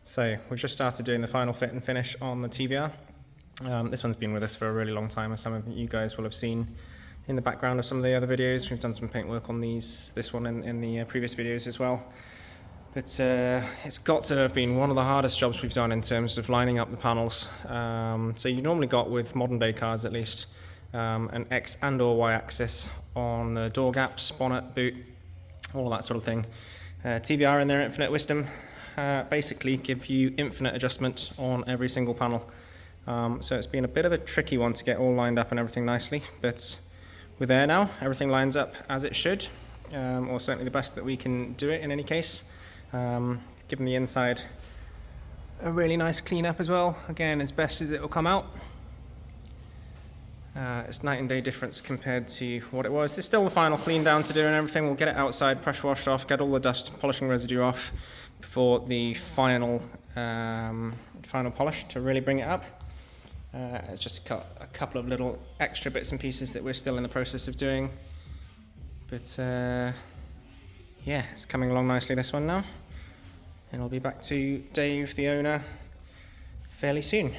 So we've just started doing the final fit and finish on the TVR. This one's been with us for a really long time, as some of you guys will have seen in the background of some of the other videos. We've done some paint work on this one in the previous videos as well. But it's got to have been one of the hardest jobs we've done in terms of lining up the panels. So you normally got, with modern day cars at least, an X and or Y axis on the door gaps, bonnet, boot, all that sort of thing. TVR in their infinite wisdom basically give you infinite adjustment on every single panel. So it's been a bit of a tricky one to get all lined up and everything nicely, but we're there now. Everything lines up as it should, or certainly the best that we can do it in any case. Giving the inside a really nice clean up as well, again as best as it will come out. It's night and day difference compared to what it was. There's still the final clean down to do and everything. We'll get it outside, pressure washed off, get all the dust polishing residue off before the final polish to really bring it up. It's just a couple of little extra bits and pieces that we're still in the process of doing, but yeah, it's coming along nicely, this one now, and I'll be back to Dave, the owner, fairly soon.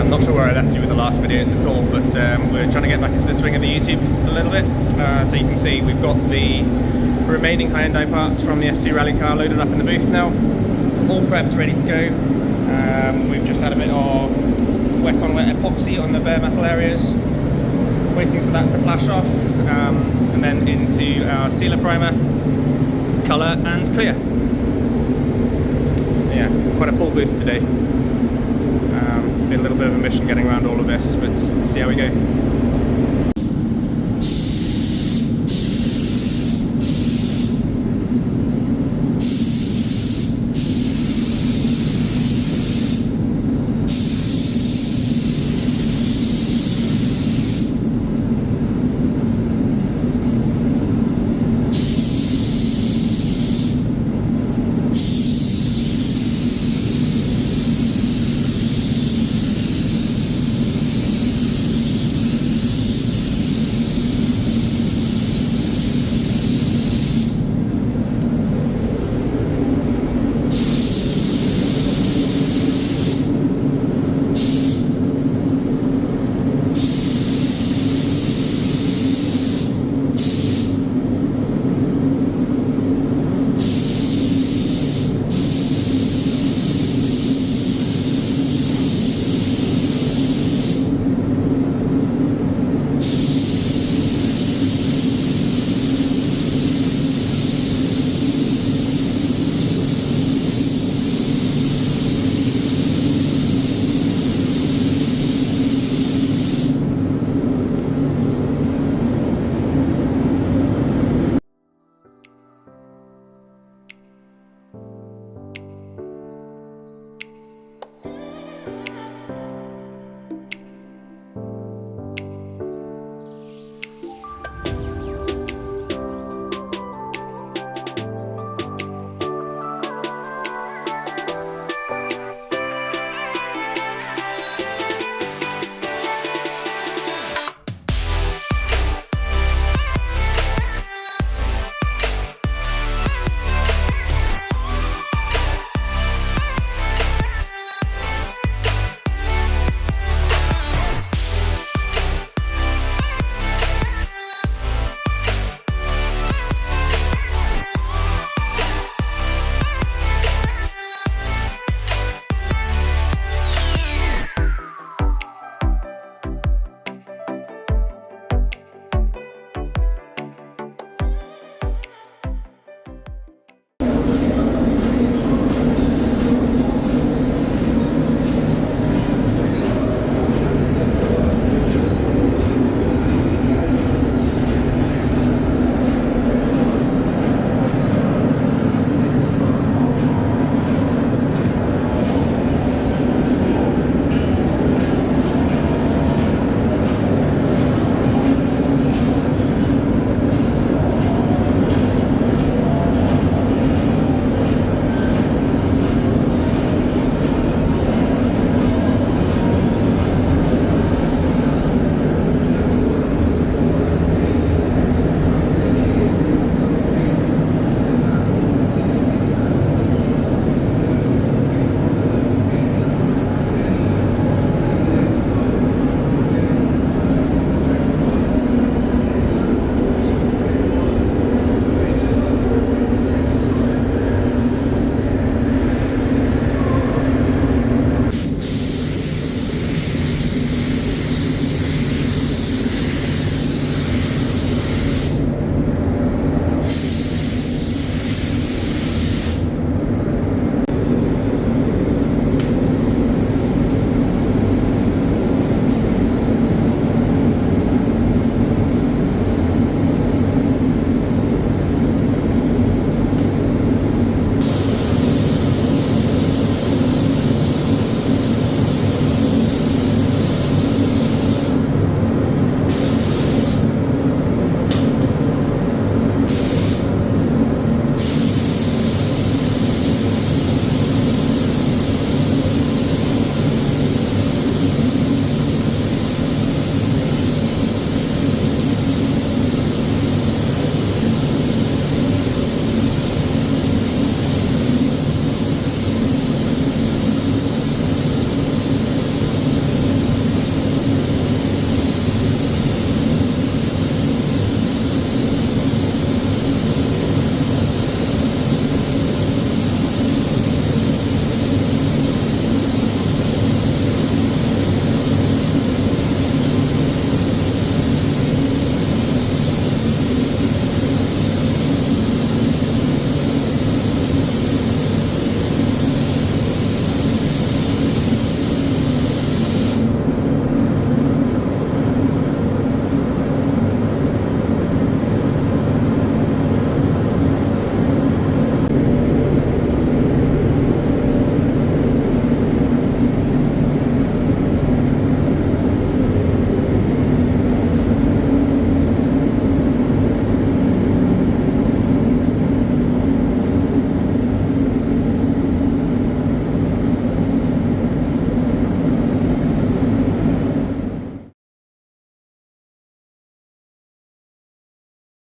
Not sure where I left you with the last videos at all, but we're trying to get back into the swing of the YouTube a little bit. So you can see we've got the remaining Hyundai parts from the F2 rally car loaded up in the booth now. All prepped, ready to go. We've just had a bit of wet on wet epoxy on the bare metal areas, waiting for that to flash off, and then into our sealer primer, colour and clear. So yeah, quite a full booth today. Been a little bit of a mission getting around all of this, but see how we go.